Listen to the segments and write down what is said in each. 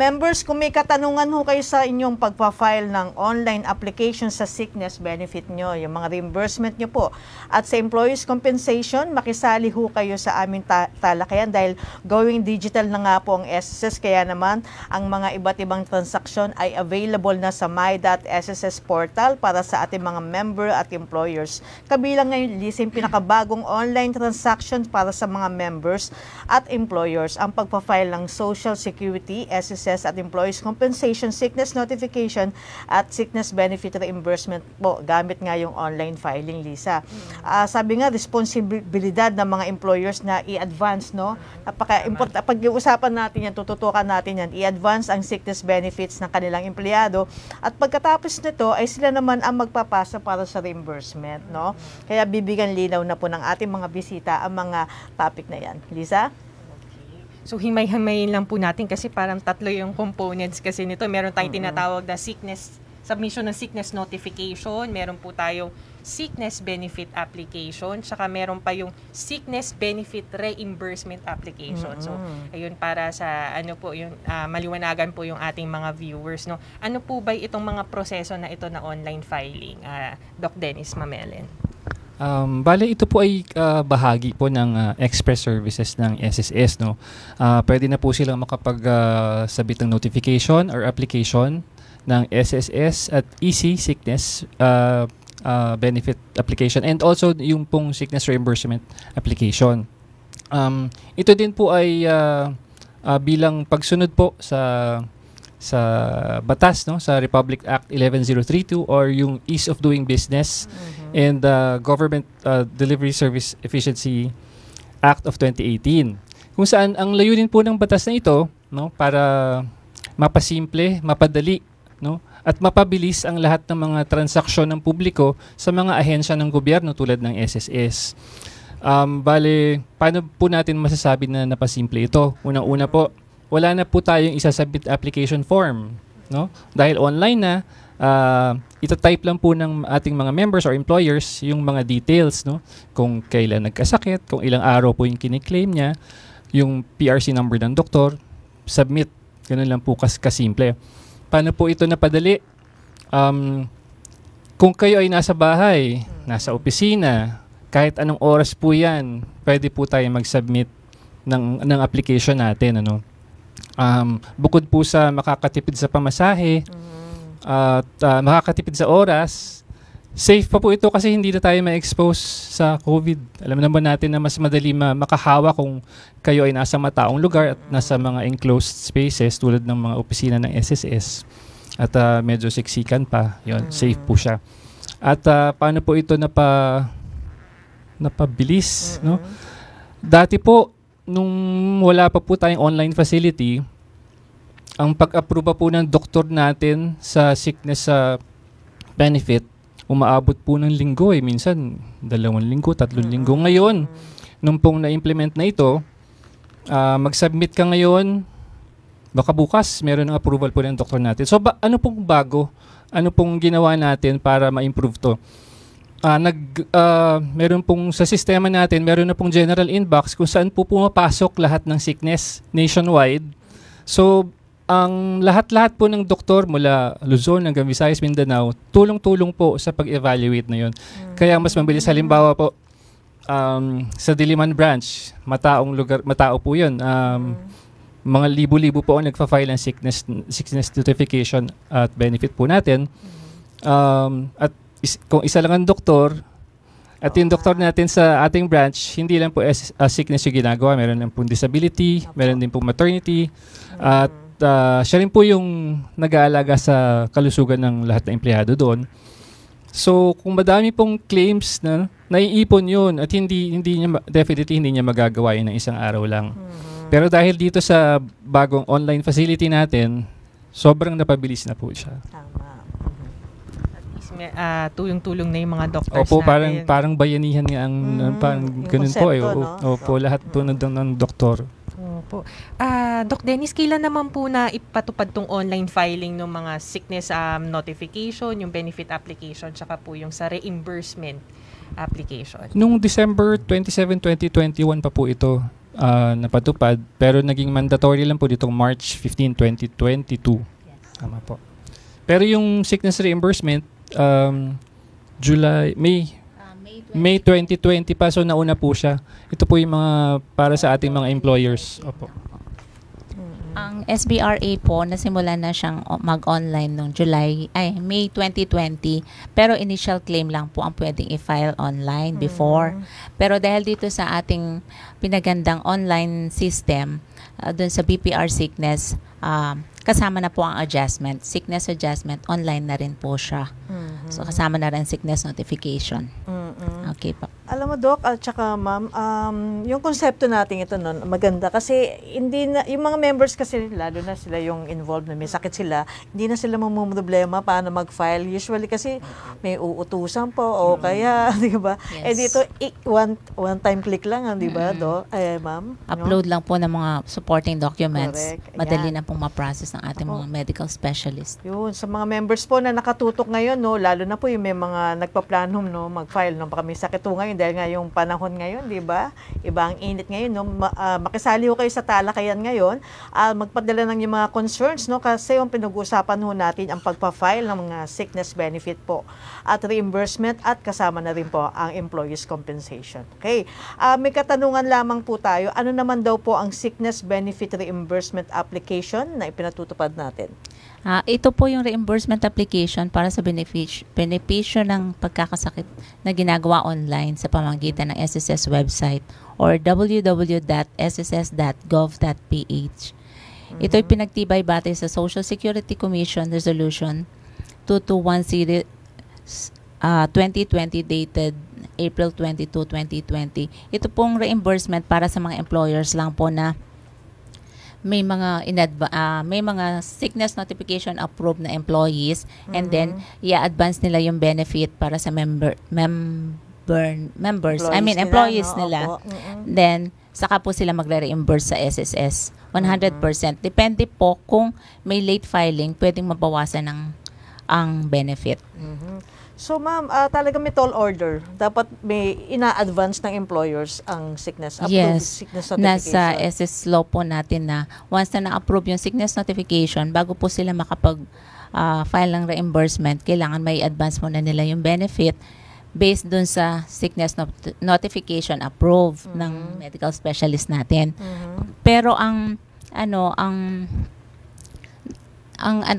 Members, kung may katanungan ho kayo sa inyong pagpa-file ng online application sa sickness benefit nyo, yung mga reimbursement nyo po, at sa employees compensation, makisali ho kayo sa aming talakayan dahil going digital na nga po ang SSS, kaya naman ang mga iba't ibang transaksyon ay available na sa my.sss portal para sa ating mga member at employers. Kabilang ngayon, Lisa, yung pinakabagong online transaction para sa mga members at employers, ang pagpa-file ng Social Security, SSS at Employees Compensation, Sickness Notification at Sickness Benefit Reimbursement po gamit nga yung online filing, Lisa. Sabi nga, responsibilidad ng mga employers na i-advance, no? Napaka-important. Pag-iusapan natin yan, tututukan natin yan, i-advance ang sickness benefits ng kanilang empleyado at pagkatapos nito ay sila naman ang magpapasa para sa reimbursement, no? Kaya bibigyan linaw na po ng ating mga bisita ang mga topic na yan. Lisa? So himay-himayin lang po natin kasi parang tatlo yung components kasi nito. Meron tayong tinatawag na submission ng sickness notification, meron po tayong sickness benefit application, saka meron pa yung sickness benefit reimbursement application. So ayun, para sa ano po yung maliwanagan po yung ating mga viewers, no. Ano po ba itong mga proseso na ito na online filing, Doc Dennis Mamelen? Bale, ito po ay bahagi po ng express services ng SSS, no. Pwede na po silang makapag-sabit ng notification or application ng SSS at EC sickness benefit application and also yung pong sickness reimbursement application. Ito din po ay bilang pagsunod po sa batas, no, sa Republic Act 11032 or yung Ease of Doing Business and Government Delivery Service Efficiency Act of 2018. Kung saan ang layunin po ng batas na ito, no, para mapasimple, mapadali, no, at mapabilis ang lahat ng mga transaksyon ng publiko sa mga ahensya ng gobyerno tulad ng SSS. Bale, paano po natin masasabi na napasimple ito? Unang-una po, wala na po tayong isasubmit application form, no? Dahil online na, itatype lang po ng ating mga members or employers yung mga details, no? Kung kailan nagkasakit, kung ilang araw po yung kiniklaim niya, yung PRC number ng doktor, submit. Ganun lang po kasimple. Paano po ito napadali? Kung kayo ay nasa bahay, nasa opisina, kahit anong oras po yan, pwede po tayo mag-submit ng application natin, ano? Bukod po sa makakatipid sa pamasahe at makakatipid sa oras, safe pa po ito kasi hindi na tayo ma-expose sa COVID. Alam naman natin na mas madali makahawa kung kayo ay nasa mataong lugar at nasa mga enclosed spaces tulad ng mga opisina ng SSS at medyo siksikan pa. Yun, safe po siya. At paano po ito napabilis, no? Dati po, nung wala pa po tayong online facility, ang pag-approve po ng doktor natin sa sickness benefit, umaabot po ng linggo minsan 2 linggo, 3 linggo. Ngayon, nung pong na-implement na ito, mag-submit ka ngayon, baka bukas meron ng approval po ng doktor natin. So ano pong bago? Ano pong ginawa natin para ma-improve to? Meron pong sa sistema natin, meron na pong general inbox kung saan po pumapasok lahat ng sickness nationwide. So, ang lahat-lahat po ng doktor mula Luzon hanggang Visayas, Mindanao, tulong-tulong po sa pag-evaluate na yun. Kaya mas mabilis. Halimbawa po, sa Diliman branch, matao po yun. Mga libo-libo po ang nagfa-file ng sickness notification at benefit po natin. At kung isa lang ang doktor, at yung doktor natin sa ating branch, hindi lang po sickness yung ginagawa. Meron din po disability, meron din po maternity, at siya rin po yung nag-aalaga sa kalusugan ng lahat ng empleyado doon. So, kung madami pong claims na naiipon yun at definitely hindi niya magagawa yun ng isang araw lang. Pero dahil dito sa bagong online facility natin, sobrang napabilis na po siya. Tulong-tulong na yung mga doctors Opo, natin. parang bayanihan nga ang parang ganun po. No? Opo, lahat po ng doktor. Opo. Doc Dennis, kailan naman po na ipatupad tong online filing ng mga sickness notification, yung benefit application, saka po yung sa reimbursement application? Nung December 27, 2021 pa po ito. napatupad, pero naging mandatory lang po ditong March 15, 2022. Tama po. Pero yung sickness reimbursement, May 2020 pa, so nauna po siya. Ito po yung mga para sa ating mga employers. Opo. Ang SBRA po, nasimulan na siyang mag-online noong May 2020. Pero initial claim lang po ang pwedeng i-file online before. Pero dahil dito sa ating pinagandang online system, dun sa BPR sickness, kasama na po ang adjustment. Sickness adjustment, online na rin po siya. So kasama na rin sickness notification. Okay po. Alam mo, Doc, at saka ma'am, yung konsepto natin ito nun, maganda kasi hindi na, yung mga members kasi, lalo na sila yung involved na may sakit sila, hindi na sila mamumroblema paano mag-file. Usually kasi may uutusan po o kaya, di ba? Yes. Eh dito, one time click lang, di ba, Doc? Ma'am? Upload lang po ng mga supporting documents. Correct. Madali Ayan. na pong ma-process ng ating mga medical specialist. Yun, sa mga members po na nakatutok ngayon, no, lalo na po yung may mga nagpa-plano, no, mag-file, no, baka may sakit po ngayon dahil nga yung panahon ngayon, di ba? Iba ang init ngayon, no? Makisali ho kayo sa talakayan ngayon, magpadala ng yung mga concerns, no, kasi yung pinag-uusapan ho natin ang pagpa-file ng mga sickness benefit po at reimbursement at kasama na rin po ang employees compensation. Okay. May katanungan lamang po tayo. Ano naman daw po ang sickness benefit reimbursement application na ipinatutupad natin? Ito po yung reimbursement application para sa benepisyo ng pagkakasakit na ginagawa online sa pamamagitan ng SSS website or www.sss.gov.ph. Ito ay pinagtibay batay sa Social Security Commission Resolution 2210 2020 dated April 22, 2020. Ito pong reimbursement para sa mga employers lang po na may mga sickness notification approved na employees and then i-advance nila yung benefit para sa employees nila. Then saka po sila magre-reimburse sa SSS 100%. Depende po kung may late filing, pwedeng mabawasan ang benefit. So ma'am, talaga may tall order. Dapat may ina-advance ng employers ang sickness approved sickness notification. Nasa SS law po natin na once na na-approve yung sickness notification, bago po sila makapag-file ng reimbursement, kailangan may advance muna nila yung benefit based dun sa sickness notification approved ng medical specialist natin. Pero ang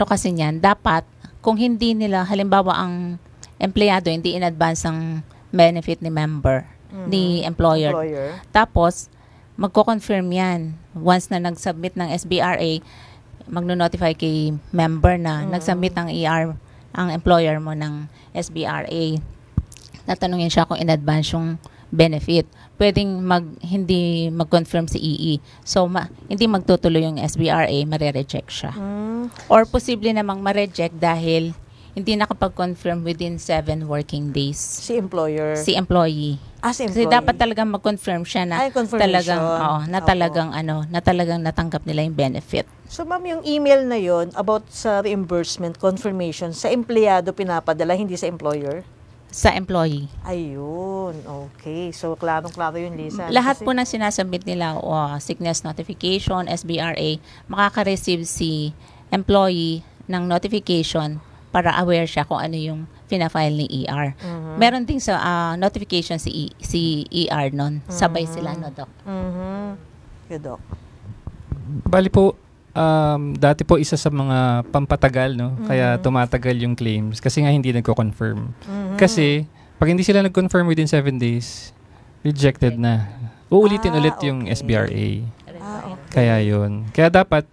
kasi niyan, dapat kung hindi nila, halimbawa ang empleyado hindi in advance ang benefit ni member, ni employer. Tapos, magko-confirm yan. Once na nag-submit ng SBRA, magno-notify kay member na nag-submit ng ER ang employer mo ng SBRA. Tatanungin siya kung in advance yung benefit. Pwedeng hindi mag-confirm si EE. So, hindi magtutuloy yung SBRA, mare-reject siya. Or posible namang ma-reject dahil hindi nakapag-confirm within 7 working days. Si employer? Si employee. Si Kasi employee. dapat talagang mag-confirm siya na talagang natanggap nila yung benefit. So ma'am, yung email na yon about sa reimbursement confirmation, sa empleyado pinapadala, hindi sa employer? Sa employee. Ayun, okay. So, klarong-klaro yun, Lisa. Lahat po ng sinasubmit nila, sickness notification, SBRA, makaka-receive si employee ng notification para aware siya kung ano yung fina-file ni ER. Meron din sa notification si ER nun. Sabay sila, no, Doc? Good, Doc. Bali po, dati po isa sa mga pampatagal, no? Kaya tumatagal yung claims kasi nga hindi nagko-confirm. Kasi pag hindi sila nag-confirm within 7 days, rejected na. Uulitin ulit yung SBRA. Kaya yun. Kaya dapat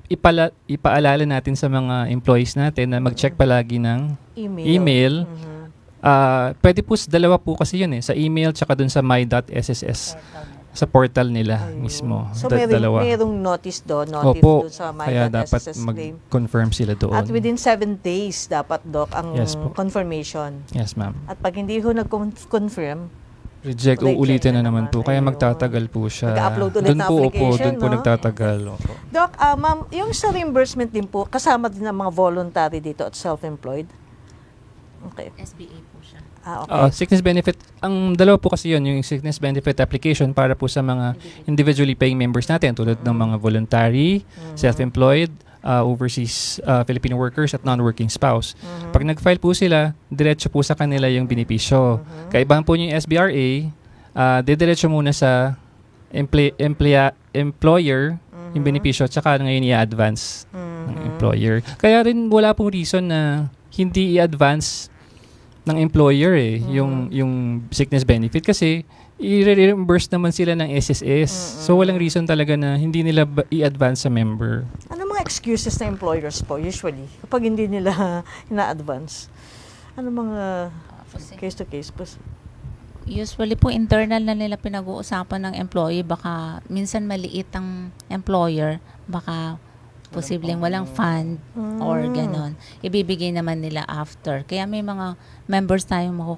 ipaalala natin sa mga employees natin na mag-check palagi ng email. Pwede po, dalawa po kasi yun sa email tsaka dun sa my.sss sa portal nila mismo. So, dalawa. merong notice doon, Opo, doon sa kaya dapat my.sss claim. mag-confirm sila doon. At within 7 days, dapat, Doc, ang confirmation. Yes, ma'am. At pag hindi ho nag-confirm, reject, uulitin na naman po. Kaya magtatagal po siya. Mag-upload ulit na application, doon po nagtatagal. Opo. Doc, ma'am, yung sa reimbursement din po, kasama din ang mga voluntary dito at self-employed? Okay. SBA po siya. Okay. Sickness benefit, ang dalawa po kasi yun, yung sickness benefit application para po sa mga individually paying members natin tulad ng mga voluntary, self-employed, overseas Filipino workers at non-working spouse. Pag nag-file po sila, diretso po sa kanila yung benepisyo. Kaibahan po yung SBRA, didiretso muna sa employer yung benepisyo at saka ngayon i-advance ng employer. Kaya rin wala pong reason na hindi i-advance ng employer yung sickness benefit kasi i-reimburse naman sila ng SSS. So walang reason talaga na hindi nila i-advance sa member. Ano mga excuses ng employers po usually kapag hindi nila ina-advance? Ano mga case to case po? Usually po internal na nila pinag-uusapan ng employee, baka minsan maliit ang employer, baka posibleng walang fund or ganon. Ibibigay naman nila after. Kaya may mga members tayong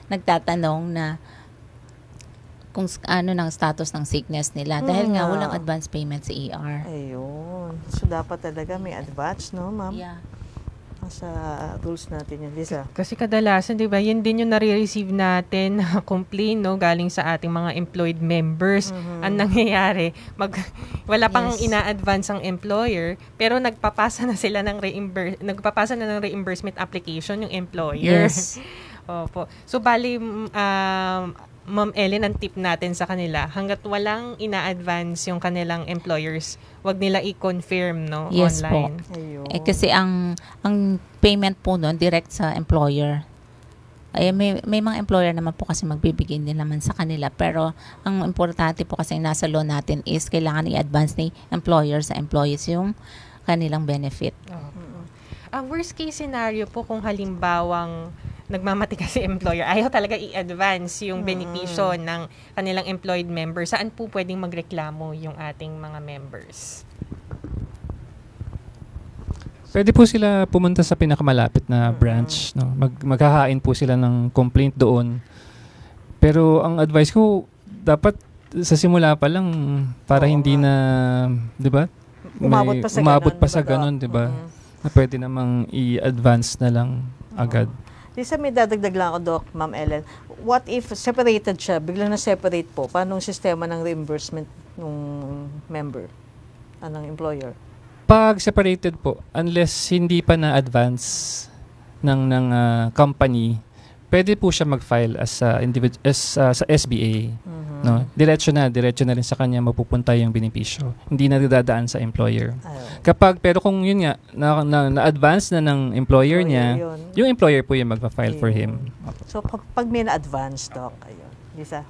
nagtatanong na kung ano ng status ng sickness nila dahil nga walang advance payment sa ER. Ayun. So dapat talaga may advance, no, ma'am? Yeah. Sa rules natin yun, Lisa. Kasi kadalasan, di ba, yun din yung nare-receive natin na complaint, no, galing sa ating mga employed members. Ang nangyayari, wala pang ina-advance ang employer, pero nagpapasa na ng reimbursement application yung employer. Yes. Opo. So, bali, Ma'am Ellen, ang tip natin sa kanila, hanggat walang ina-advance yung kanilang employers, wag nila i-confirm, no, yes online. Po. Kasi ang payment po noon direct sa employer. Ay may mga employer naman po kasi magbibigay din naman sa kanila, pero ang importante po kasi nasa law natin is kailangan i-advance ni employer sa employees yung kanilang benefit. Worst case scenario po kung halimbawang nagmamatigas si employer, ayaw talaga i-advance yung benepisyo ng kanilang employed member, saan po pwedeng magreklamo yung ating mga members? Pwede po sila pumunta sa pinakamalapit na branch. No? Maghahain po sila ng complaint doon. Pero ang advice ko, dapat sa simula pa lang para hindi na, di ba? Umabot pa sa ganun, di ba? Na pwede namang i-advance na lang agad. Lisa, may dadagdag lang ako, Doc, Ma'am Ellen. What if separated siya, biglang na-separate po? Paano ang sistema ng reimbursement ng member, ng employer? Pag separated po, unless hindi pa na-advance ng company, pwede po siya mag-file as sa SBA. No? Diretso na rin sa kanya mapupunta yung benepisyo. Hindi na dadaan sa employer. Pero kung yun nga, na-advance na ng employer niya, yung employer po yung magpa-file for him. So, pag may na-advance, Doc, ayun. Lisa?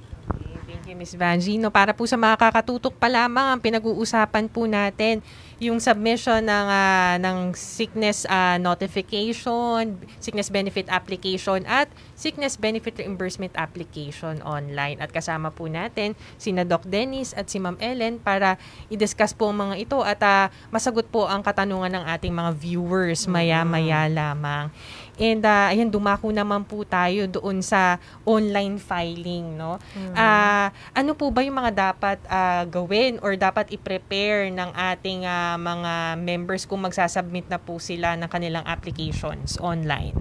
Thank you, Ms. Vangie. No, para po sa mga kakatutok pa lamang, ang pinag-uusapan po natin yung submission ng sickness notification, sickness benefit application, at sickness benefit reimbursement application online. At kasama po natin sina Doc Dennis at si Ma'am Ellen para i-discuss po ang mga ito at masagot po ang katanungan ng ating mga viewers maya-maya lamang. And ayan, dumako naman po tayo doon sa online filing, no? Ano po ba yung mga dapat gawin or dapat i-prepare ng ating mga members kung magsasubmit na po sila ng kanilang applications online?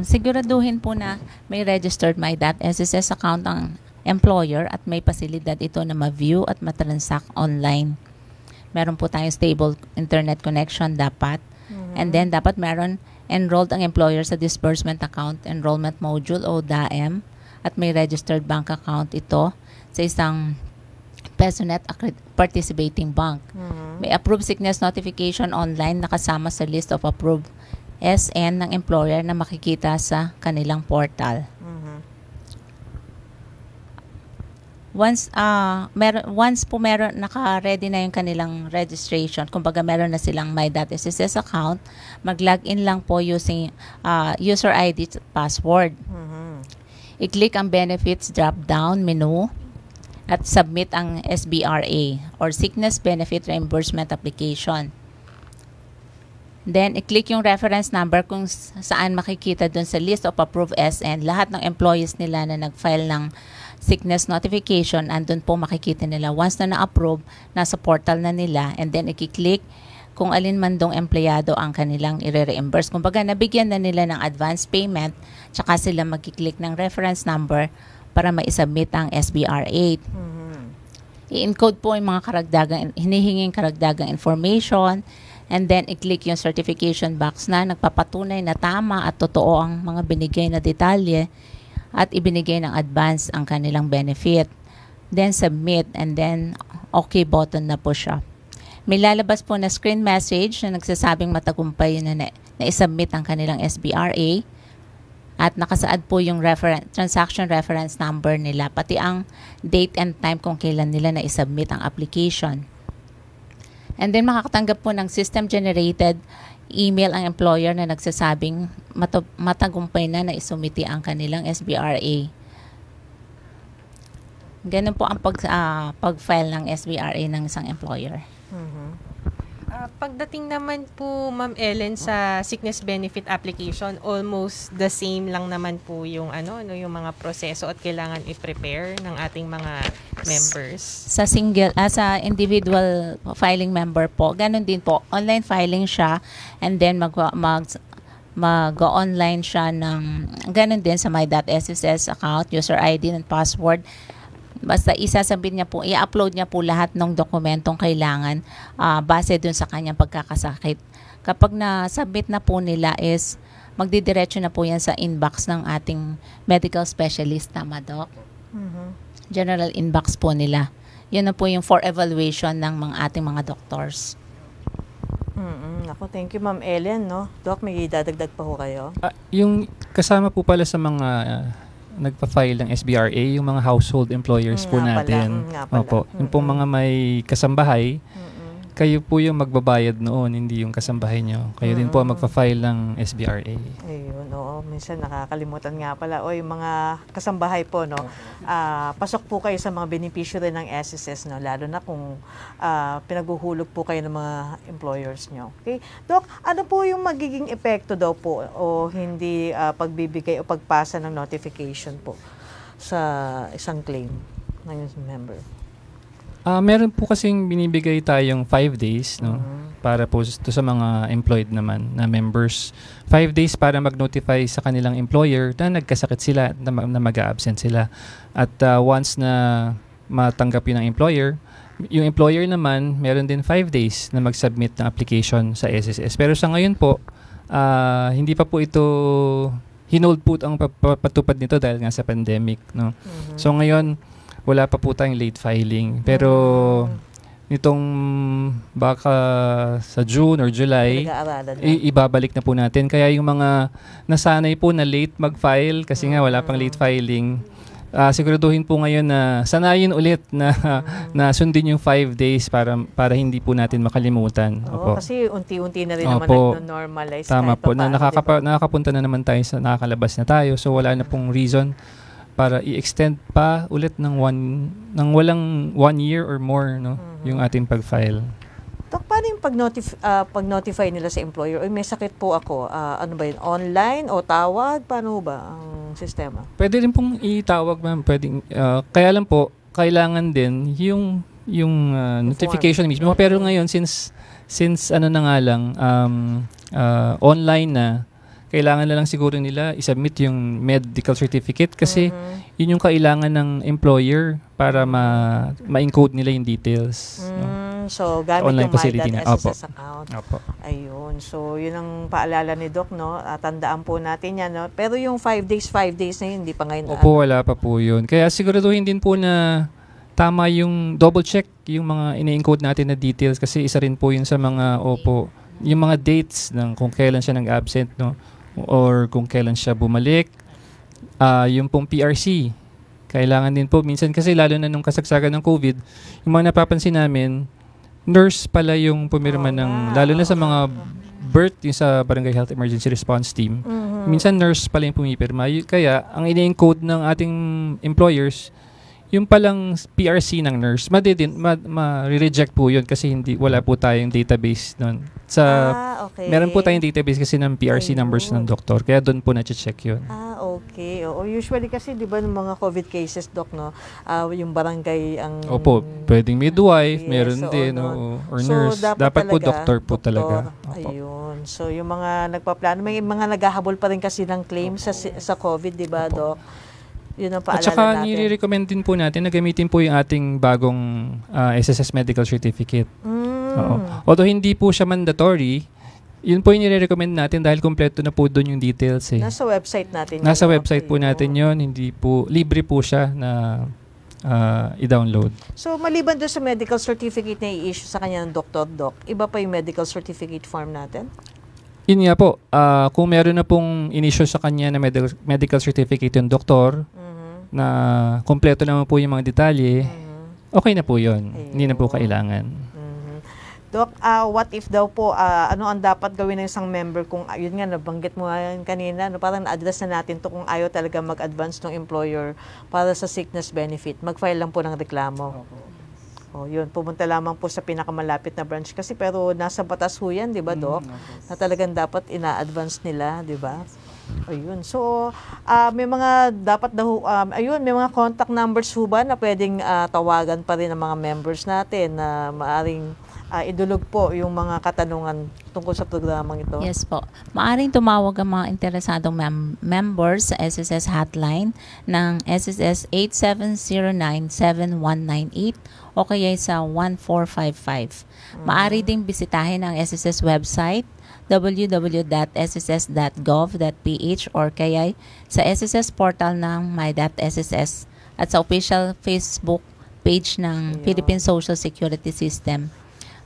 Siguraduhin po na may registered My.SSS account ang employer at may pasilidad ito na ma-view at matransact online. Meron po tayong stable internet connection dapat. And then dapat meron enrolled ang employer sa disbursement account enrollment module o DAEM at may registered bank account ito sa isang PESONet participating bank. May approved sickness notification online nakasama sa list of approved SN ng employer na makikita sa kanilang portal. Once naka-ready na yung kanilang registration, kumbaga meron na silang My.SSS account, mag-login lang po using user ID at password. I-click ang benefits drop-down menu at submit ang SBRA or Sickness Benefit Reimbursement Application. Then, i-click yung reference number kung saan makikita dun sa list of approved SN. Lahat ng employees nila na nag-file ng sickness notification, andun po makikita nila. Once na na-approve, nasa portal na nila, and then i-click kung alin man dong empleyado ang kanilang i-reimburse. Kumbaga, nabigyan na nila ng advance payment, tsaka sila magkiklik ng reference number para ma-submit ang SBR 8. I-encode po yung mga hinihinging karagdagang information, and then i-click yung certification box na nagpapatunay na tama at totoo ang mga binigay na detalye at ibinigay ng advance ang kanilang benefit. Then submit, and then okay button na po siya. May lalabas po na screen message na nagsasabing matagumpay na i-submit ang kanilang SBRA, at nakasaad po yung transaction reference number nila, pati ang date and time kung kailan nila na i-submit ang application. And then makakatanggap po ng system-generated email ang employer na nagsasabing matagumpay na isumiti ang kanilang SBRA. Ganun po ang pag-file ng SBRA ng isang employer. Pagdating naman po, Ma'am Ellen, sa sickness benefit application, almost the same lang naman po yung yung mga proseso at kailangan i-prepare ng ating mga members. Sa sa individual filing member po, ganun din po. Online filing siya, and then mag-online siya ng ganun din sa my.sss account, user ID and password. Basta isasabit niya po, i-upload niya po lahat ng dokumentong kailangan base dun sa kanyang pagkakasakit. Kapag na-submit na po nila is magdidiretso na po yan sa inbox ng ating medical specialist, tama, Doc? General inbox po nila. Yun na po yung for evaluation ng ating mga doctors. Ako, thank you, Ma'am Ellen, no? Doc, may dadagdag pa ho kayo? Yung kasama po pala sa mga nagpa-file ng SBRA, yung mga household employers po natin. Opo. Yung pong mga may kasambahay, kayo po yung magbabayad noon, hindi yung kasambahay nyo. Kayo din po ang magpa-file ng SBRA. Ayun, oo. Minsan nakakalimutan nga pala. O, yung mga kasambahay po, no? Pasok po kayo sa mga beneficiary ng SSS, no? Lalo na kung pinaghuhulog po kayo ng mga employers nyo. Okay? Doc, ano po yung magiging epekto daw po o hindi pagbibigay o pagpasa ng notification po sa isang claim ng member? Meron po kasing binibigay tayong 5 days, no? Para po sa mga employed naman na members. 5 days para mag-notify sa kanilang employer na nagkasakit sila, na mag-a-absent sila. At once na matanggap yun ng employer, yung employer naman, meron din 5 days na mag-submit ng application sa SSS. Pero sa ngayon po, hindi pa po ito hinold po ang patupad nito dahil nga sa pandemic, no? So ngayon, wala pa po tayong late filing. Pero nitong baka sa June or July, ibabalik na po natin. Kaya yung mga nasanay po na late mag-file, kasi nga wala pang late filing, siguraduhin po ngayon na sanayin ulit na sundin yung 5 days para hindi po natin makalimutan. Oo, kasi unti-unti na rin naman nag-normalize. Tama po. Nakakapunta na naman tayo, nakakalabas na tayo. So wala na pong reason para i-extend pa ulit ng walang 1 year or more, no, yung ating pag-file. Dok, paano yung pag-notify nila sa employer? Oy, may sakit po ako. Ano ba yun? Online o tawag? Paano ba ang sistema? Pwede rin pong itawag, ma'am. Kaya lang po, kailangan din yung notification mismo. Pero ngayon, since ano na nga lang, online na, kailangan na lang siguro nila isubmit yung medical certificate kasi yun yung kailangan ng employer para ma-encode nila yung details. No? So, gamit online yung my.sss account. Opo. Ayun. So, yun ang paalala ni Doc, no? Tandaan po natin yan, no? Pero yung 5 days na yun, hindi pa ngayon. Opo, wala pa po yun. Kaya siguraduhin din po na tama yung double check yung mga ine-encode natin na details kasi isa rin po yun sa mga, yung mga dates ng kung kailan siya nag-absent, no? Or kung kailan siya bumalik. Yung pong PRC, kailangan din po. Minsan kasi lalo na nung kasagsagan ng COVID, yung mga napapansin namin, nurse pala yung pumirma lalo na sa mga birth, yung sa Barangay Health Emergency Response Team. Minsan nurse pala yung pumipirma. Kaya ang ine-encode ng ating employers, yung palang PRC ng nurse, ma-reject po yun kasi wala po tayong database nun. Okay. Meron po tayong database kasi ng PRC numbers ng doktor, kaya doon po na-check yun. Okay. Okay. Oo, usually kasi 'di ba ng mga COVID cases, doc, no? Yung barangay ang Opo, pwedeng midwife, Yes, meron oo, din, no? or So, nurse. Dapat po doktor po doktor. talaga. Opo. Ayun. So, yung mga nagpaplano, may mga naghahabol pa rin kasi ng claim sa COVID, 'di ba, Doc? Yun ang At paalala saka natin. nire-recommend din po natin na gamitin po yung ating bagong SSS Medical Certificate. Oo. Although hindi po siya mandatory, yun po yung nire-recommend natin dahil kompleto na po doon yung details eh. Nasa website natin. Nasa website po natin yun, hindi po, libre po siya na i-download. So, maliban doon sa medical certificate na i-issue sa kanya ng doktor, Doc, iba pa yung medical certificate form natin? Yun nga po, kung meron na pong in-issue sa kanya na medical certificate yung doktor, na kompleto naman po yung mga detalye, okay na po yun. Hindi na po kailangan. Doc, what if daw po, ano ang dapat gawin ng isang member kung, yun nga, nabanggit mo yan kanina, no, parang na-address na natin to kung ayaw talaga mag-advance ng employer para sa sickness benefit, mag-file lang po ng reklamo. O, yun, pumunta lamang po sa pinakamalapit na branch kasi pero nasa batas ho yan, di ba, Doc? Na talagang dapat ina-advance nila, di ba? Ayun. So, may mga dapat daw, ayun, may mga contact numbers ho ba na pwedeng tawagan pa rin ng mga members natin na maaring idulog po yung mga katanungan tungkol sa programang ito? Yes po. Maaring tumawag ang mga interesadong members sa SSS hotline ng SSS 8709-7198 o kaya sa 1455. Maari ding bisitahin ang SSS website www.sss.gov.ph or kaya sa SSS portal ng my.sss at sa official Facebook page ng Philippine Social Security System.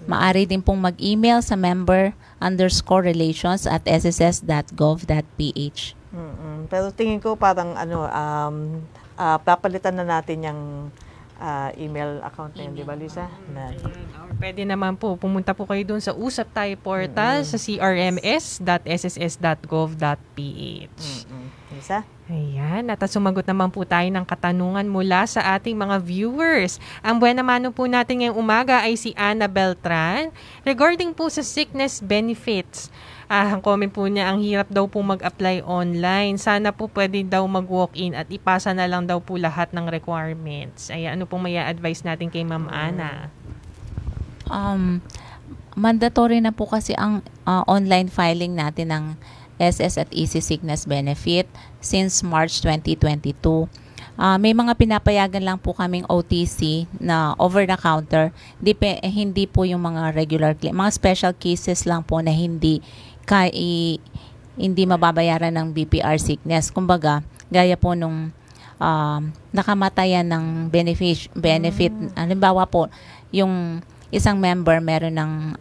Maari din pong mag-email sa member_relations@sss.gov.ph. Pero tingin ko parang papalitan na natin yung email account na yun, di ba, Lisa? Pwede naman po, pumunta po kayo dun sa Usap Tayo portal sa crms.sss.gov.ph. Lisa? Ayan, at sumagot naman po tayo ng katanungan mula sa ating mga viewers. Ang buwan naman po natin ngayong umaga ay si Ana Beltran. Regarding po sa sickness benefits, ang comment po niya, ang hirap daw po mag-apply online. Sana po pwede daw mag-walk-in at ipasa na lang daw po lahat ng requirements. Ay, ano pong may advice natin kay Ma'am Ana? Mandatory na po kasi ang online filing natin ng SS at EC Sickness Benefit since March 2022. May mga pinapayagan lang po kaming OTC na over-the-counter. Hindi po yung mga regular claim. Mga special cases lang po na hindi mababayaran ng BPR sickness. Kumbaga, gaya po nung nakamatayan ng benefit. Halimbawa po, yung isang member meron ng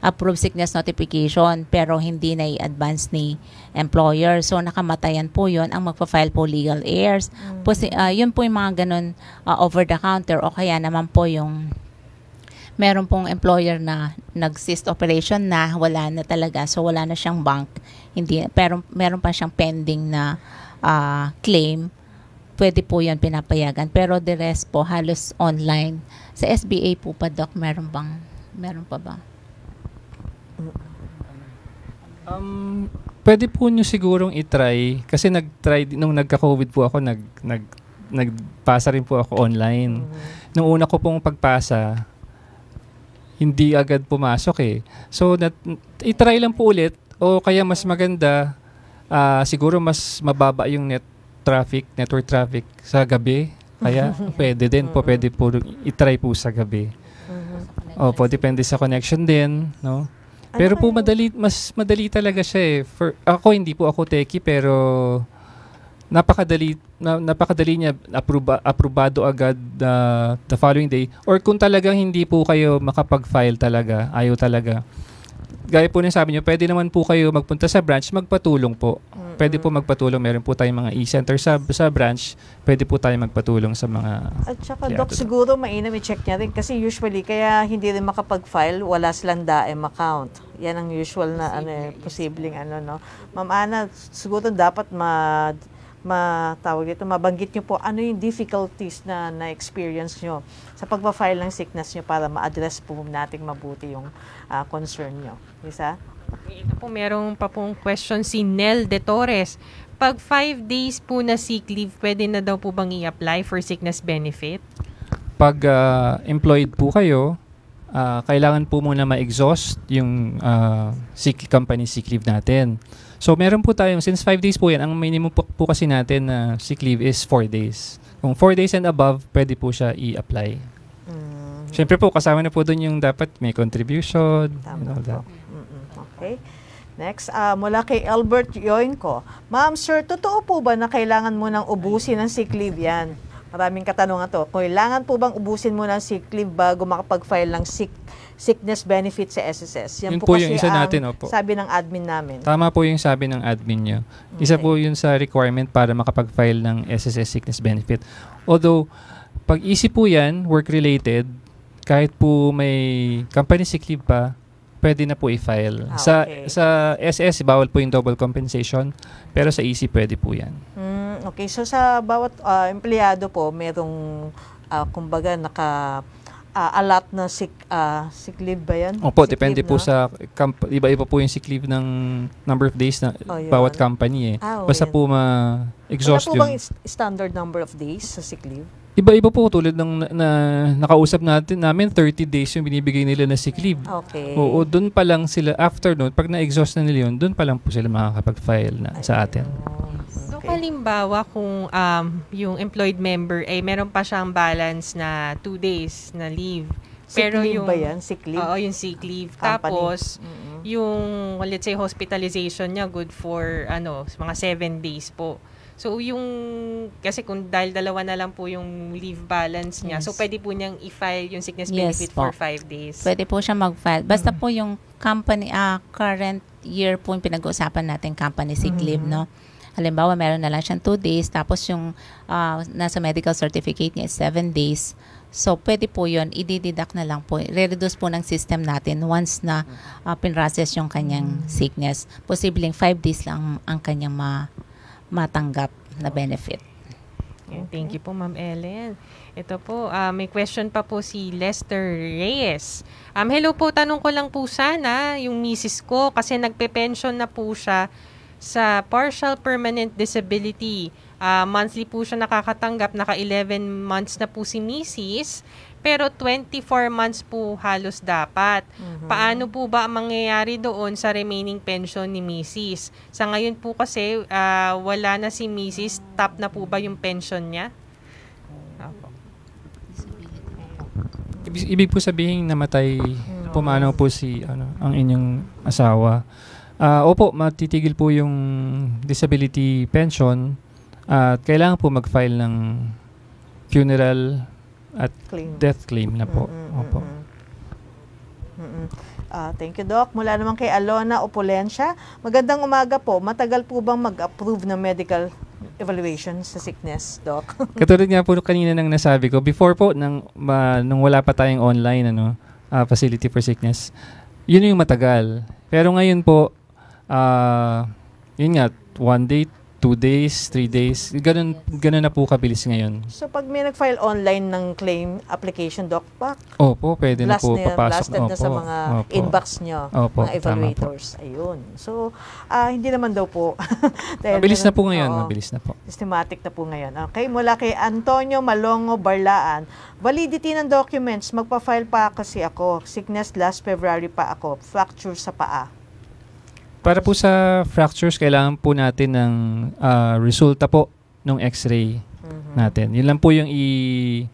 approved sickness notification pero hindi na i-advance ni employer. So, nakamatayan po yun. Ang magpa-file po legal heirs. Yun po yung mga ganun over-the-counter o kaya naman po yung meron pong employer na nag-cease operation na wala na talaga. So, wala na siyang bank. Pero meron pa siyang pending na claim. Pwede po yun pinapayagan. Pero the rest po halos online. Sa SBA po pa, Doc, meron pa ba? Pwede po nyo sigurong itry kasi nung nagka-COVID po ako, nagpasa rin po ako online. Nung una ko pong pagpasa, hindi agad pumasok eh. So, itry lang po ulit o kaya mas maganda, siguro mas mababa yung network traffic sa gabi. Kaya pwede din po, pwede po itry po sa gabi. Opo, depende sa connection din, no? Pero po mas madali talaga siya eh. Hindi po ako techie pero napakadali niya aprobado agad the following day. Or kung talagang hindi po kayo makapag-file talaga, ayaw talaga. Gaya po ng sabi niyo, pwede naman po kayo magpunta sa branch, magpatulong po. Pwede po magpatulong. Meron po tayong mga e-center sa branch. Pwede po tayo magpatulong sa mga... At saka, Doc, siguro mainam i-check niya rin kasi usually, kaya hindi rin makapag-file, wala silang DAEM account. Yan ang usual na posibleng no. Ma'am Ana, siguro dapat mabanggit niyo po ano yung difficulties na na-experience niyo sa pagpa-file ng sickness niyo para ma-address po nating mabuti yung concern niyo. Lisa? Ito po, merong pa pong question si Nel De Torres. Pag 5 days po na sick leave, pwede na daw po bang i-apply for sickness benefit? Pag employed po kayo, kailangan po muna ma-exhaust yung company sick leave natin. So, meron po tayong, since 5 days po yan, ang minimum po kasi natin na sick leave is 4 days. Kung 4 days and above, pwede po siya i-apply. Siyempre po, kasama na po doon yung dapat may contribution. And all that. Okay. Next, mula kay Albert Yoinko. Ma'am, sir, totoo po ba na kailangan mo nang ubusin ng sick leave yan? Maraming katanungan to. Kailangan po bang ubusin mo ng sick leave bago makapag-file ng sickness benefit sa SSS? Yun po yung isa natin, opo. Sabi ng admin namin. Tama po yung sabi ng admin nyo. Isa po yun sa requirement para makapag-file ng SSS sickness benefit. Although, pag easy po yan, work-related, kahit po may company sick leave pa, pwede na po i-file. Okay. Sa SS, bawal po yung double compensation, pero sa easy, pwede po yan. Okay, so sa bawat empleyado po, merong, kumbaga, allot na sick leave ba yan? Opo, sick depende leave, po no? sa, iba-iba po yung sick leave ng number of days na bawat company eh. Basta po ma-exhaust yun. Wala po yung... bang standard number of days sa sick leave? Iba-iba po tulad ng nakausap namin 30 days yung binibigay nila na sick leave. Okay. Oo, doon pa lang sila after noon, pag na-exhaust na nila yun, doon pa lang po sila makakapag-file na sa atin. So, halimbawa kung yung employed member ay meron pa siyang balance na 2 days na leave. Sick leave ba yan? Sick leave? Oo, yung sick leave. Company. Tapos, yung let's say hospitalization niya good for mga 7 days po. So, kasi kung dahil dalawa na lang po yung leave balance niya, so pwede po niyang i-file yung sickness benefit for 5 days. Pwede po siya mag-file. Basta po yung company, current year po yung pinag-uusapan natin, company sick leave, no? Halimbawa, meron na lang siyang 2 days, tapos yung nasa medical certificate niya is 7 days. So, pwede po yun, i-deduct na lang po. Re-reduce po ng system natin once na pinrocess yung kanyang sickness. Posibleng 5 days lang ang kanyang matanggap na benefit. Okay, thank you po, Ma'am Ellen. Ito po, may question pa po si Lester Reyes. Hello po, tanong ko lang po sana yung misis ko kasi nagpe-pension na po siya sa partial permanent disability. Monthly po siya nakakatanggap, naka 11 months na po si misis, pero 24 months po halos dapat. Paano po ba ang mangyayari doon sa remaining pension ni misis? Sa ngayon po kasi, wala na si misis, top na po ba yung pension niya? Ibig po sabihin namatay, pumanaw po ang inyong asawa. Opo, matitigil po yung disability pension at kailangan po mag-file ng funeral at death claim na po. Opo. Thank you, Doc. Mula naman kay Alona Opulensya. Magandang umaga po. Matagal po bang mag-approve ng medical evaluation sa sickness, Doc? Katulad nga po kanina nang nasabi ko, before po, nung wala pa tayong online facility for sickness, yun yung matagal. Pero ngayon po, yun nga, 1 day, 2 days, 3 days, ganun na po kabilis ngayon. So, pag may nag-file online ng claim application, Doc, opo, pwede na po papasok. Blasted na sa mga inbox nyo, mga evaluators. Ayun. So, hindi naman daw po. Mabilis na po ngayon, mabilis na po. Systematic na po ngayon. Okay, mula kay Antonio Malongo Barlaan. Validity ng documents, magpa-file pa kasi ako. Sickness last February pa ako. Fracture sa paa. Para po sa fractures, kailangan po natin ng resulta po ng x-ray natin. Yun lang po yung i-upload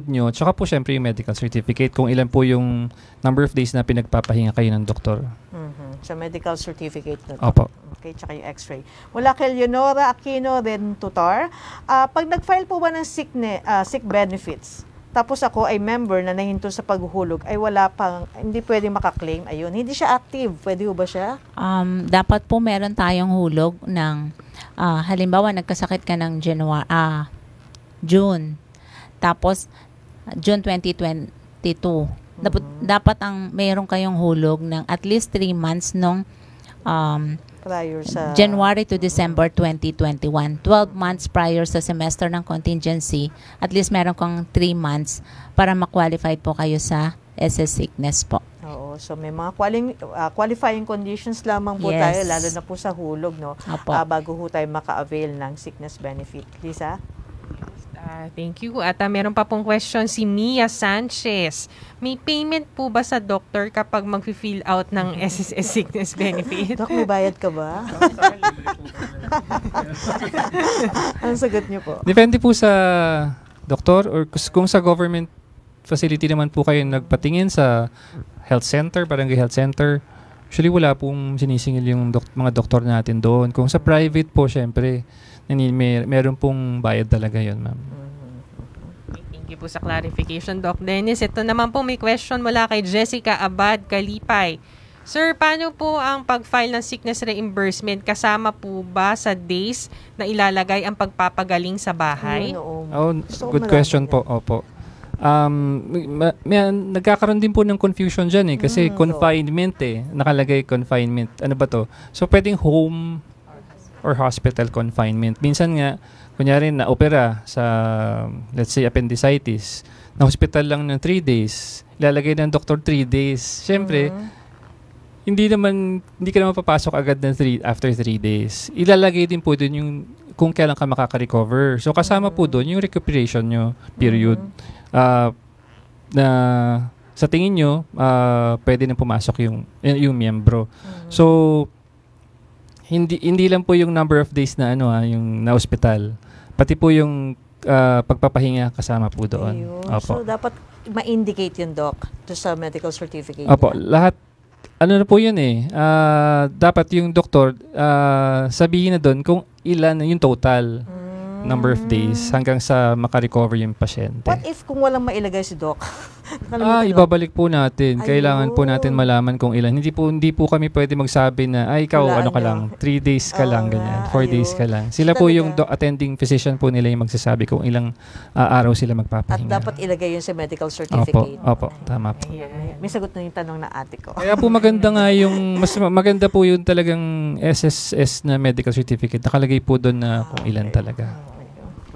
nyo. Tsaka po syempre yung medical certificate kung ilan po yung number of days na pinagpapahinga kayo ng doktor. Sa medical certificate na. Opo. Okay, tsaka yung x-ray. Mula kay Leonora Aquino Ren Tutor, pag nag-file po ba ng sick benefits, tapos ako ay member na nahinto sa paghuhulog, ay hindi pwedeng makaklaim. Ayun, hindi siya active. Pwede ba siya? Dapat po meron tayong hulog ng, halimbawa nagkasakit ka ng June. Tapos, June 2022. Dapat meron kayong hulog ng at least 3 months nung prior sa January to December 2021. 12 months prior sa semester ng contingency, at least meron kang 3 months para ma-qualified po kayo sa SS sickness po. Oo. So may mga qualifying conditions lamang po Yes. tayo, lalo na po sa hulog, no? Opo. Bago ho tayo maka-avail ng sickness benefit. Lisa? Thank you. At meron pa pong question si Mia Sanchez. May payment po ba sa doctor kapag mag-fill out ng SSS sickness benefit? Dok, may bayad ka ba? Ang sagot niyo po? Depende po sa doktor or kung sa government facility naman po kayo nagpatingin sa health center, barangay health center, actually wala pong sinisingil yung mga doktor natin doon. Kung sa private po, syempre, meron pong bayad talaga yun, ma'am. Thank you po sa clarification, Doc Dennis. Ito naman po may question mula kay Jessica Abad Kalipay. Sir, paano po ang pag-file ng sickness reimbursement? Kasama po ba sa days na ilalagay ang pagpapagaling sa bahay? Good question po. Opo. Nagkakaroon din po ng confusion dyan kasi confinement nakalagay confinement. Ano ba to? So pwedeng home or hospital confinement. Minsan nga, kunyari na-opera sa, let's say, appendicitis, na-hospital lang ng 3 days, ilalagay ng doktor 3 days. Siyempre, hindi ka naman papasok agad ng after 3 days. Ilalagay din po dun yung kung kailan ka makaka-recover. So, kasama po dun yung recuperation nyo period. Na sa tingin nyo, pwede na pumasok yung miyembro. So, hindi lang po yung number of days na yung na-hospital. Pati po yung pagpapahinga kasama po doon. Opo. So, dapat ma-indicate yun, Doc, to sa medical certificate. Opo. Lahat, na po yun dapat yung doktor, sabihin na doon kung ilan yung total number of days hanggang sa makarecover yung pasyente. What if kung walang mailagay si Doc? Ibabalik po natin. Kailangan po natin malaman kung ilan. Hindi po kami pwede magsabi na, ikaw, ka lang, 3 days ka lang, ganyan, 4 days ka lang. Sila po yung attending physician po nila yung magsasabi kung ilang araw sila magpapahinga. At dapat ilagay yun sa medical certificate. Opo, tama po. May sagot na yung tanong na ate ko. Kaya po maganda nga mas maganda po yung talagang SSS na medical certificate. Nakalagay po doon na kung ilan talaga.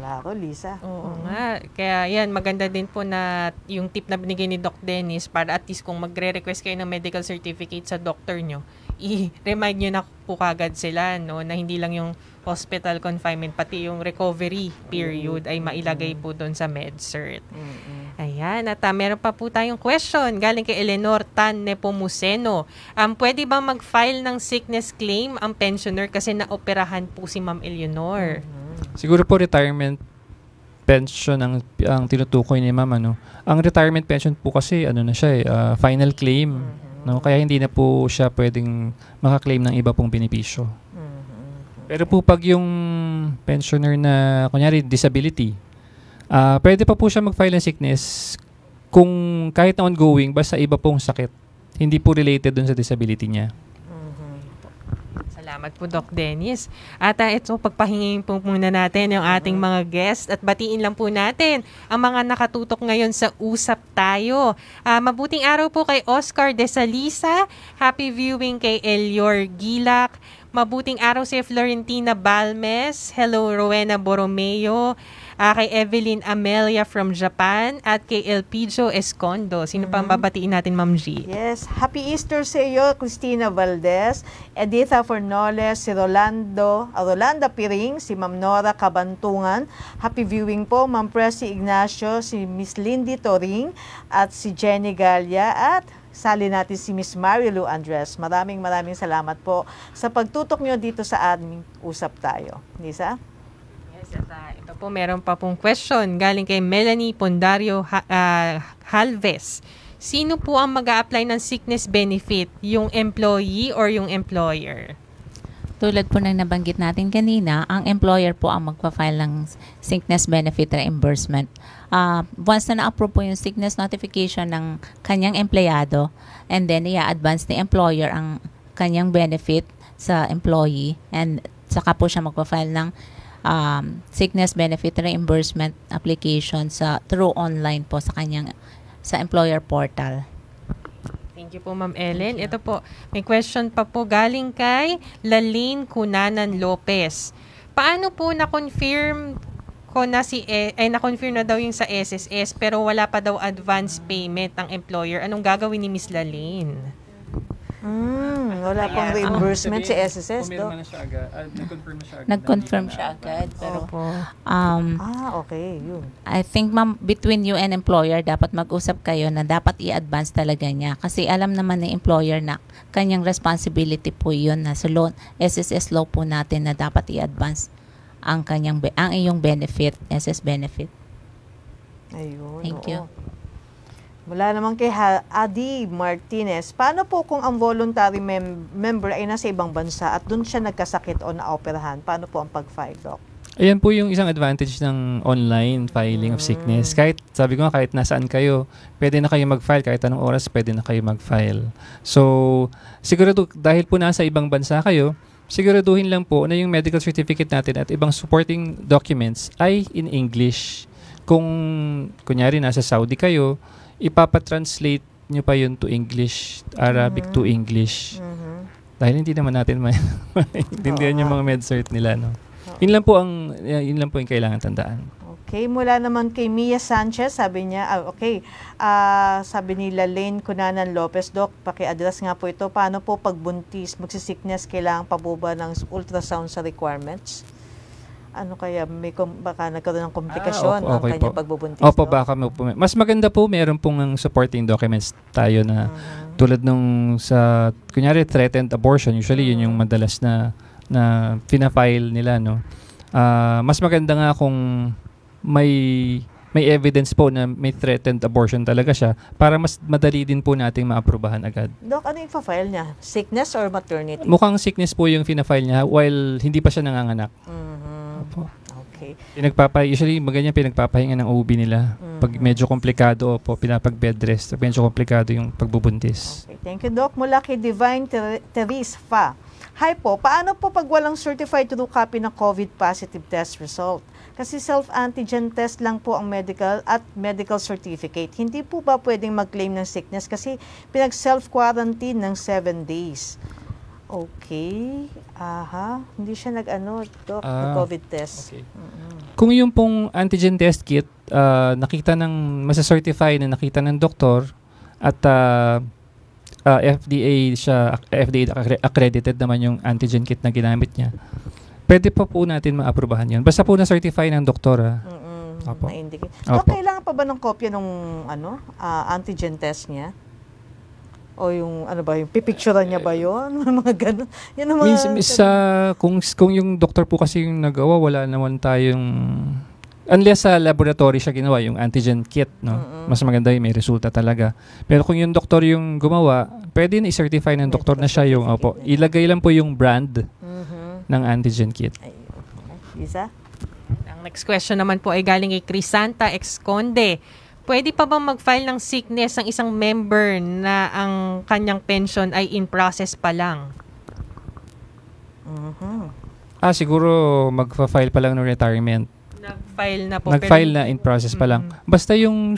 Klaro, Lisa. Oo nga. Kaya yan, maganda din po na yung tip na binigay ni Doc Dennis para at least kung magre-request kayo ng medical certificate sa doctor nyo, i-remind nyo na po kagad sila, no, na hindi lang yung hospital confinement, pati yung recovery period ay mailagay po doon sa MedCert. Ayan, at meron pa po tayong question galing kay Eleanor Tan Nepomuceno. Pwede bang mag-file ng sickness claim ang pensioner kasi naoperahan po si Ma'am Eleanor? Siguro po retirement pension ang tinutukoy ni Ma'am. Ang retirement pension po kasi na siya final claim, no? Kaya hindi na po siya pwedeng maka-claim ng iba pong benepisyo. Pero po pag yung pensioner na kunyari disability, pwede pa po siya mag-file ng sickness kung kahit na ongoing basta iba pong sakit. Hindi po related dun sa disability niya. Salamat po, Doc Dennis. At ito, pagpahingin po muna natin yung ating mga guest at batiin lang po natin ang mga nakatutok ngayon sa Usap Tayo. Mabuting araw po kay Oscar De Salisa. Happy viewing kay Elior Gilak. Mabuting araw si Florentina Balmes. Hello, Rowena Borromeo. Kay Evelyn Amelia from Japan at kay Elpidio Escondo. Sino pang babatiin natin, Ma'am G? Yes. Happy Easter sa iyo, Cristina Valdez, Editha Fornoles, si Rolanda Piring, si Ma'am Nora Kabantungan. Happy viewing po, Ma'am Presi Ignacio, si Miss Lindy Toring, at si Jenny Galia, at sali natin si Miss Marilu Andres. Maraming salamat po sa pagtutok nyo dito sa aming Usap Tayo. Lisa? Yes, ito po, meron pa pong question galing kay Melanie Pondario Halves. Sino po ang mag-a-apply ng sickness benefit? Yung employee or yung employer? Tulad po ng nabanggit natin kanina, ang employer po ang magpa-file ng sickness benefit reimbursement. Once na na-approve po yung sickness notification ng kanyang empleyado, and then i-advance ni employer ang kanyang benefit sa employee, and saka po siya magpa-file ng sickness benefit reimbursement application through online po sa employer portal. Thank you po, Ma'am Ellen. Ito po, may question pa po galing kay Lalene Cunanan Lopez. Paano po na-confirm ko na na-confirm na daw yung sa SSS pero wala pa daw advance payment ng employer. Anong gagawin ni Miss Lalene? Wala pang reimbursement sa SSS, Doc. Nag-confirm siya agad. Pero, okay, yun. I think, ma'am, between you and employer, dapat mag-usap kayo na dapat i-advance talaga niya. Kasi alam naman ng employer na kanyang responsibility po yun na sa loan, SSS law po natin na dapat i-advance ang iyong benefit, SS benefit. Ayun. Thank you. Mula naman kay Adi Martinez, paano po kung ang voluntary member ay nasa ibang bansa at doon siya nagkasakit o naoperahan? Paano po ang pag-file, Doc? Ayan po yung isang advantage ng online filing of sickness. Kahit, sabi ko nga, kahit nasaan kayo, pwede na kayo mag-file. Kahit anong oras, pwede na kayo mag-file. So, sigurado, dahil po nasa ibang bansa kayo, siguraduhin lang po na yung medical certificate natin at ibang supporting documents ay in English. Kung, kunyari, nasa Saudi kayo, ipapatranslate nyo pa yun to English, Arabic to English. Dahil hindi naman natin maintindihan yung mga med-cert nila, no? Yun lang po yung kailangan tandaan. Okay, mula naman kay Mia Sanchez, sabi niya, sabi ni Lalene Cunanan Lopez, Doc, paki-address nga po ito, paano po pagbuntis, magsisickness, kailangan pa po ba ng ultrasound sa requirements? Ano kaya, baka nagkaroon ng komplikasyon ang kanyang pagbubuntis? Opo, baka mas maganda po, meron pong supporting documents tayo na tulad nung sa, kunyari, threatened abortion, usually yun yung madalas na fina-file nila, no? Mas maganda nga kung may evidence po na may threatened abortion talaga siya para mas madali din po nating maaprubahan agad. Doc, ano yung file niya? Sickness or maternity? Mukhang sickness po yung fina-file niya while hindi pa siya nanganganak. Opo. Okay. Usually maganyan pinagpapahinga ng OB nila. Pag medyo komplikado po, pinapag-bed rest. Medyo komplikado yung pagbubuntis. Okay. Thank you, Doc. Mula kay Divine Therese Fa. Hi po, paano po pag walang certified true copy ng COVID positive test result? Kasi self-antigen test lang po ang medical at medical certificate. Hindi po ba pwedeng mag-claim ng sickness kasi pinag-self-quarantine ng 7 days? Okay. Hindi siya Doc, ng COVID test. Okay. Kung yung pong antigen test kit, masa-certify na nakita ng doktor at FDA accredited naman yung antigen kit na ginamit niya, pwede pa po natin maaprubahan yun. Basta po na-certify ng doktor. Opo. Doc, kailangan pa ba ng kopya ng antigen test niya? O yung, yung pipicturean niya ba yun? Mga ganun. Yan ang mga... Kung yung doktor po kasi yung nagawa, wala naman tayong... Unless sa laboratory siya ginawa, yung antigen kit, no? Mas maganda yung may resulta talaga. Pero kung yung doktor yung gumawa, pwede na i-certify ng doktor na siya yung... Opo, ilagay lang po yung brand ng antigen kit. Isa? Ang next question naman po ay galing kay Crisanta Ex-Conde. Pwede pa bang mag-file ng sickness ang isang member na ang kanyang pension ay in process pa lang? Siguro mag-file pa lang ng retirement. Nag-file na po. Nag-file na in process pa lang. Basta yung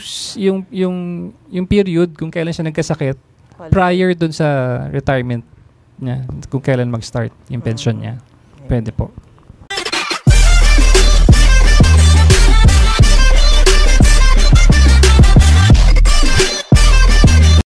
period kung kailan siya nagkasakit prior dun sa retirement niya, kung kailan mag-start yung pension niya. Pwede po.